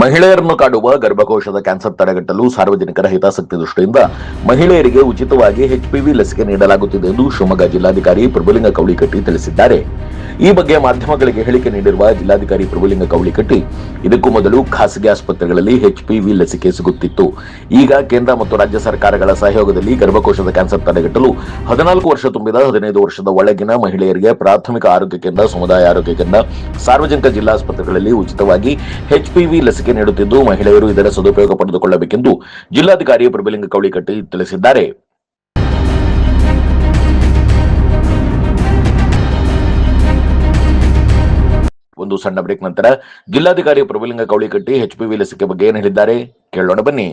ಮಹಿಳೆಯರನ್ನು ಕಾಡುವ ಗರ್ಭಕೋಶದ ಕ್ಯಾನ್ಸರ್ ತಡೆಗಟ್ಟಲು ಸಾರ್ವಜನಿಕರ ಹಿತಾಸಕ್ತಿ ದೃಷ್ಟಿಯಿಂದ ಮಹಿಳೆಯರಿಗೆ ಉಚಿತವಾಗಿ ಎಚ್ಪಿವಿ ಲಸಿಕೆ ನೀಡಲಾಗುತ್ತಿದೆ ಎಂದು ಶಿವಮೊಗ್ಗ ಜಿಲ್ಲಾಧಿಕಾರಿ ಪ್ರಭುಲಿಂಗ ಕವಳಿಕಟ್ಟಿ ತಿಳಿಸಿದ್ದಾರೆ. ಈ ಬಗ್ಗೆ ಮಾಧ್ಯಮಗಳಿಗೆ ಹೇಳಿಕೆ ನೀಡಿರುವ ಜಿಲ್ಲಾಧಿಕಾರಿ ಪ್ರಭುಲಿಂಗ ಕವಳಿಕಟ್ಟಿ, ಇದಕ್ಕೂ ಮೊದಲು ಖಾಸಗಿ ಆಸ್ಪತ್ರೆಗಳಲ್ಲಿ ಎಚ್ಪಿವಿ ಲಸಿಕೆ ಸಿಗುತ್ತಿತ್ತು. ಈಗ ಕೇಂದ್ರ ಮತ್ತು ರಾಜ್ಯ ಸರ್ಕಾರಗಳ ಸಹಯೋಗದಲ್ಲಿ ಗರ್ಭಕೋಶದ ಕ್ಯಾನ್ಸರ್ ತಡೆಗಟ್ಟಲು 14 ವರ್ಷ ತುಂಬಿದ 15 ವರ್ಷದ ಒಳಗಿನ ಮಹಿಳೆಯರಿಗೆ ಪ್ರಾಥಮಿಕ ಆರೋಗ್ಯ ಕೇಂದ್ರ, ಸಮುದಾಯ ಆರೋಗ್ಯ ಕೇಂದ್ರ, ಸಾರ್ವಜನಿಕ ಜಿಲ್ಲಾಸ್ಪತ್ರೆಗಳಲ್ಲಿ ಉಚಿತವಾಗಿ ಎಚ್ಪಿವಿ ಲಸಿಕೆ ನೀಡುತ್ತಿದ್ದು, ಮಹಿಳೆಯರು ಇದರ ಸದುಪಯೋಗ ಪಡೆದುಕೊಳ್ಳಬೇಕೆಂದು ಜಿಲ್ಲಾಧಿಕಾರಿ ಪ್ರಭುಲಿಂಗ ಕವಳಿಕಟ್ಟಿ ತಿಳಿಸಿದ್ದಾರೆ. ಒಂದು ಸಣ್ಣ ಬ್ರೇಕ್ ನಂತರ ಜಿಲ್ಲಾಧಿಕಾರಿ ಪ್ರಭುಲಿಂಗ ಕವಳಿಕಟ್ಟಿ ಎಚ್ಪಿವಿ ಲಸಿಕೆ ಬಗ್ಗೆ ಏನು ಹೇಳಿದ್ದಾರೆ ಕೇಳೋಣ ಬನ್ನಿ.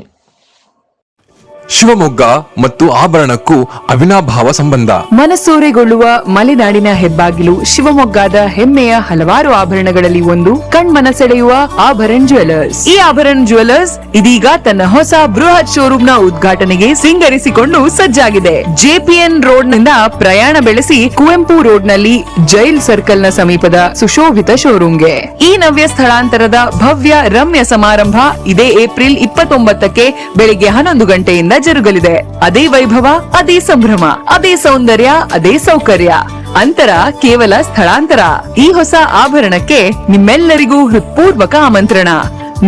ಶಿವಮೊಗ್ಗ ಮತ್ತು ಆಭರಣಕ್ಕೂ ಅವಿನಾಭಾವ ಸಂಬಂಧ. ಮನಸೂರೆಗೊಳ್ಳುವ ಮಲೆನಾಡಿನ ಹೆಬ್ಬಾಗಿಲು ಶಿವಮೊಗ್ಗದ ಹೆಮ್ಮೆಯ ಹಲವಾರು ಆಭರಣಗಳಲ್ಲಿ ಒಂದು ಕಣ್ಮನ ಸೆಳೆಯುವ ಆಭರಣ ಜ್ಯುವೆಲರ್ಸ್. ಈ ಆಭರಣ ಜ್ಯುವೆಲರ್ಸ್ ಇದೀಗ ತನ್ನ ಹೊಸ ಬೃಹತ್ ಶೋರೂಮ್ ನ ಉದ್ಘಾಟನೆಗೆ ಸಿಂಗರಿಸಿಕೊಂಡು ಸಜ್ಜಾಗಿದೆ. ಜೆಪಿಎನ್ ರೋಡ್ ನಿಂದ ಪ್ರಯಾಣ ಬೆಳೆಸಿ ಕುವೆಂಪು ರೋಡ್ ನಲ್ಲಿ ಜೈಲ್ ಸರ್ಕಲ್ ನ ಸಮೀಪದ ಸುಶೋಭಿತ ಶೋರೂಮ್ಗೆ. ಈ ನವ್ಯ ಸ್ಥಳಾಂತರದ ಭವ್ಯ ರಮ್ಯ ಸಮಾರಂಭ ಇದೇ ಏಪ್ರಿಲ್ 29ಕ್ಕೆ ಬೆಳಿಗ್ಗೆ 11 ಗಂಟೆಯಿಂದ ಜರುಗಲಿದೆ. ಅದೇ ವೈಭವ, ಅದೇ ಸಂಭ್ರಮ, ಅದೇ ಸೌಂದರ್ಯ, ಅದೇ ಸೌಕರ್ಯ. ಅಂತರ ಕೇವಲ ಸ್ಥಳಾಂತರ. ಈ ಹೊಸ ಆಭರಣಕ್ಕೆ ನಿಮ್ಮೆಲ್ಲರಿಗೂ ಹೃತ್ಪೂರ್ವಕ ಆಮಂತ್ರಣ.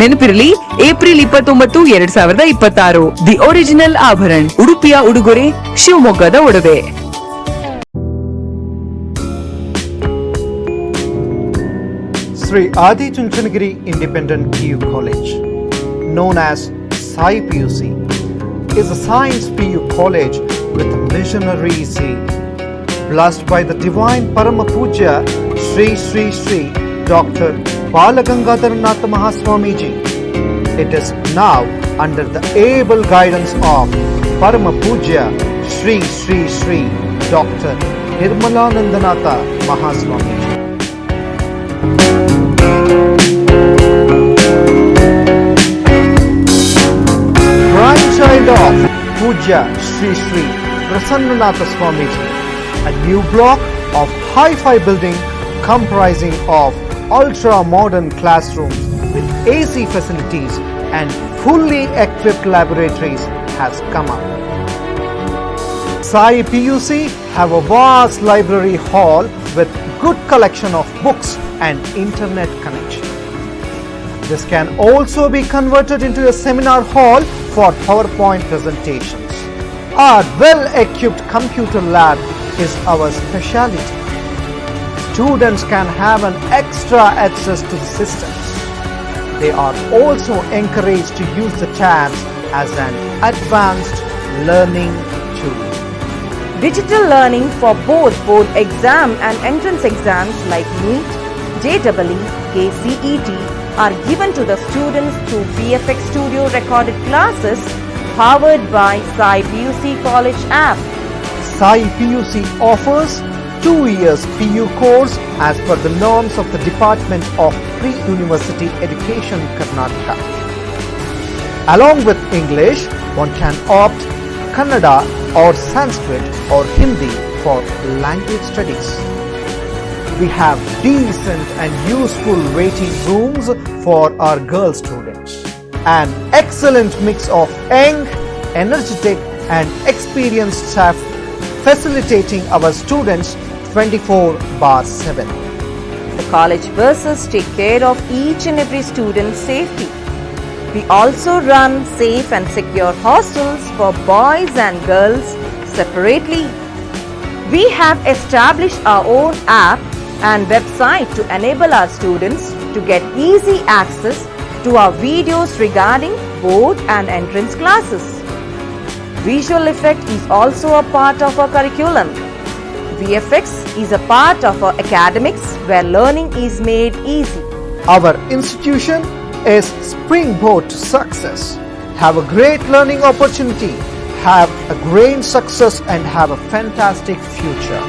ನೆನಪಿರಲಿ, ಏಪ್ರಿಲ್ 29, 2026 ದಿ ಒರಿಜಿನಲ್ ಆಭರಣ್, ಉಡುಪಿಯ ಉಡುಗೊರೆ, ಶಿವಮೊಗ್ಗದ ಒಡವೆ. Sri Adi Chunchanagiri Independent PU College, known as Sai PUC, is a science PU college with a missionary zeal. Blessed by the divine Parama Puja Sri Sri Sri Dr. Balagangadharanath Mahaswamiji, it is now under the able guidance of Parama Puja Sri Sri Sri Dr. Nirmalanandanatha Mahaswamiji. Grandchild of Puja Sri Sri Prasannanatha Swamiji, a new block of hi-fi building comprising of ultra-modern classrooms with AC facilities and fully equipped laboratories has come up. Sai PUC have a vast library hall with good collection of books and internet connection. This can also be converted into a seminar hall for PowerPoint presentations. Our well-equipped computer lab is our specialty. Students can have an extra access to the systems. They are also encouraged to use the tabs as an advanced learning tool. Digital learning for both board exam and entrance exams like NEET, JEE, KCET are given to the students through VFX Studio recorded classes powered by Sai PUC College app. Sai PUC offers 2 years PU course as per the norms of the Department of Pre-University Education Karnataka. Along with English, one can opt Kannada or Sanskrit or Hindi for language studies. We have decent and useful waiting rooms for our girl students. An excellent mix of young, energetic and experienced staff facilitating our students 24/7. The college buses take care of each and every student's safety. We also run safe and secure hostels for boys and girls separately. We have established our own app and website to enable our students to get easy access to our videos regarding board and entrance classes. Visual effect is also a part of our curriculum. VFX is a part of our academics where learning is made easy. Our institution is springboard to success. Have a great learning opportunity, have a great success and have a fantastic future.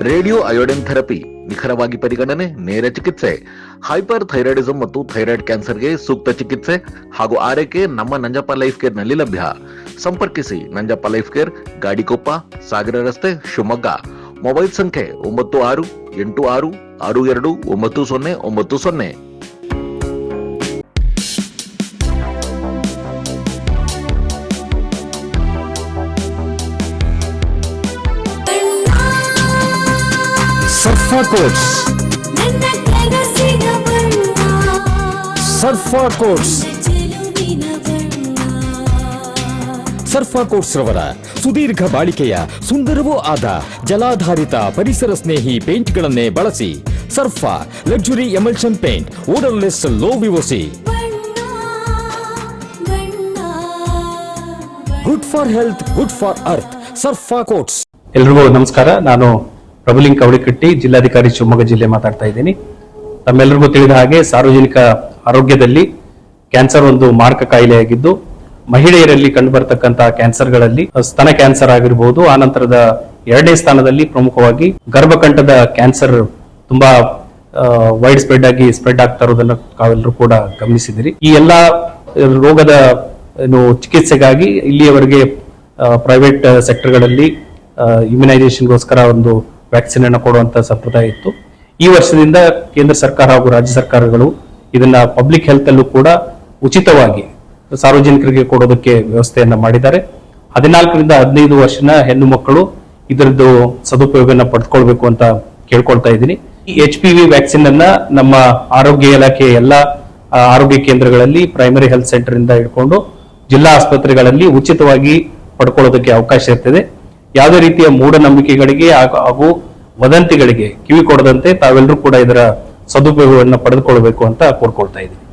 Radio iodine therapy, ನಿಖರವಾಗಿ ಪರಿಗಣನೆ, ನೇರ ಚಿಕಿತ್ಸೆ, hyper ಥೈರಾಯ್ಡಿಸಂ ಮತ್ತು thyroid ಕ್ಯಾನ್ಸರ್ಗೆ ಸೂಕ್ತ ಚಿಕಿತ್ಸೆ ಹಾಗೂ ಆರೈಕೆ ನಮ್ಮ ನಂಜಪ್ಪ ಲೈಫ್ ಕೇರ್ ನಲ್ಲಿ ಲಭ್ಯ. ಸಂಪರ್ಕಿಸಿ ನಂಜಪ್ಪ ಲೈಫ್ ಕೇರ್, ಗಾಡಿಕೊಪ್ಪ, ಸಾಗರ ರಸ್ತೆ, ಶಿವಮೊಗ್ಗ. ಮೊಬೈಲ್ ಸಂಖ್ಯೆ 9686629090. ಸರ್ಫಾ ಕೋಟ್ಸ್. ಸರ್ಫಾ ಕೋಟ್ಸ್. ಸರ್ಫಾ ಕೋಟ್ಸ್ ರವರ ಸುದೀರ್ಘ ಬಾಳಿಕೆಯ ಸುಂದರವೂ ಆದ ಜಲಾಧಾರಿತ ಪರಿಸರ ಸ್ನೇಹಿ ಪೇಂಟ್ಗಳನ್ನೇ ಬಳಸಿ. Surfa luxury emulsion paint, odourless, low VOC, good for health, good for earth. Surfa coats. ಎಲ್ರಿಗೂ ನಮಸ್ಕಾರ. ನಾನು ಪ್ರಭುಲಿಂಗ ಕವಳಿಕಟ್ಟಿ, ಜಿಲ್ಲಾಧಿಕಾರಿ, ಶಿವಮೊಗ್ಗ ಜಿಲ್ಲೆ ಮಾತಾಡ್ತಾ ಇದ್ದೀನಿ. ತಮ್ಮೆಲ್ಲರಿಗೂ ತಿಳಿದ ಹಾಗೆ ಸಾರ್ವಜನಿಕ ಆರೋಗ್ಯದಲ್ಲಿ ಕ್ಯಾನ್ಸರ್ ಒಂದು ಮಾರಕ ಕಾಯಿಲೆಯಾಗಿದ್ದು, ಮಹಿಳೆಯರಲ್ಲಿ ಕಂಡುಬರ್ತಕ್ಕಂತಹ ಕ್ಯಾನ್ಸರ್ಗಳಲ್ಲಿ ಸ್ತನ ಕ್ಯಾನ್ಸರ್ ಆಗಿರಬಹುದು, ಆ ನಂತರದ 2ನೇ ಸ್ಥಾನದಲ್ಲಿ ಪ್ರಮುಖವಾಗಿ ಗರ್ಭಕಂಠದ ಕ್ಯಾನ್ಸರ್ ತುಂಬಾ ವೈಡ್ ಸ್ಪ್ರೆಡ್ ಆಗ್ತಾ ಇರೋದನ್ನ ತಾವೆಲ್ಲರೂ ಕೂಡ ಗಮನಿಸಿದಿರಿ. ಈ ಎಲ್ಲಾ ರೋಗದ ಚಿಕಿತ್ಸೆಗಾಗಿ ಇಲ್ಲಿಯವರೆಗೆ ಪ್ರೈವೇಟ್ ಸೆಕ್ಟರ್ಗಳಲ್ಲಿ ಇಮ್ಯುನೈಸೇಷನ್ಗೋಸ್ಕರ ಒಂದು ವ್ಯಾಕ್ಸಿನ್ ಅನ್ನು ಕೊಡುವಂತ ಸಂಪ್ರದಾಯ ಇತ್ತು. ಈ ವರ್ಷದಿಂದ ಕೇಂದ್ರ ಸರ್ಕಾರ ಹಾಗೂ ರಾಜ್ಯ ಸರ್ಕಾರಗಳು ಇದನ್ನ ಪಬ್ಲಿಕ್ ಹೆಲ್ತ್ ಅಲ್ಲೂ ಕೂಡ ಉಚಿತವಾಗಿ ಸಾರ್ವಜನಿಕರಿಗೆ ಕೊಡೋದಕ್ಕೆ ವ್ಯವಸ್ಥೆಯನ್ನ ಮಾಡಿದ್ದಾರೆ. 14ರಿಂದ 15 ವರ್ಷದ ಹೆಣ್ಣು ಮಕ್ಕಳು ಇದರದ್ದು ಸದುಪಯೋಗನ ಪಡೆದುಕೊಳ್ಬೇಕು ಅಂತ ಕೇಳ್ಕೊಳ್ತಾ ಇದ್ದೀನಿ. ಈ HPV ವ್ಯಾಕ್ಸಿನ್ ಅನ್ನ ನಮ್ಮ ಆರೋಗ್ಯ ಇಲಾಖೆ ಎಲ್ಲ ಆರೋಗ್ಯ ಕೇಂದ್ರಗಳಲ್ಲಿ, ಪ್ರೈಮರಿ ಹೆಲ್ತ್ ಸೆಂಟರ್ ಇಂದ ಹಿಡ್ಕೊಂಡು ಜಿಲ್ಲಾ ಆಸ್ಪತ್ರೆಗಳಲ್ಲಿ ಉಚಿತವಾಗಿ ಪಡ್ಕೊಳ್ಳೋದಕ್ಕೆ ಅವಕಾಶ ಇರ್ತದೆ. ಯಾವುದೇ ರೀತಿಯ ಮೂಢನಂಬಿಕೆಗಳಿಗೆ ಹಾಗೂ ವದಂತಿಗಳಿಗೆ ಕಿವಿ ಕೊಡದಂತೆ ತಾವೆಲ್ಲರೂ ಕೂಡ ಇದರ ಸದುಪಯೋಗವನ್ನು ಪಡೆದುಕೊಳ್ಬೇಕು ಅಂತ ಕೋರ್ಕೊಳ್ತಾ ಇದ್ದೀನಿ.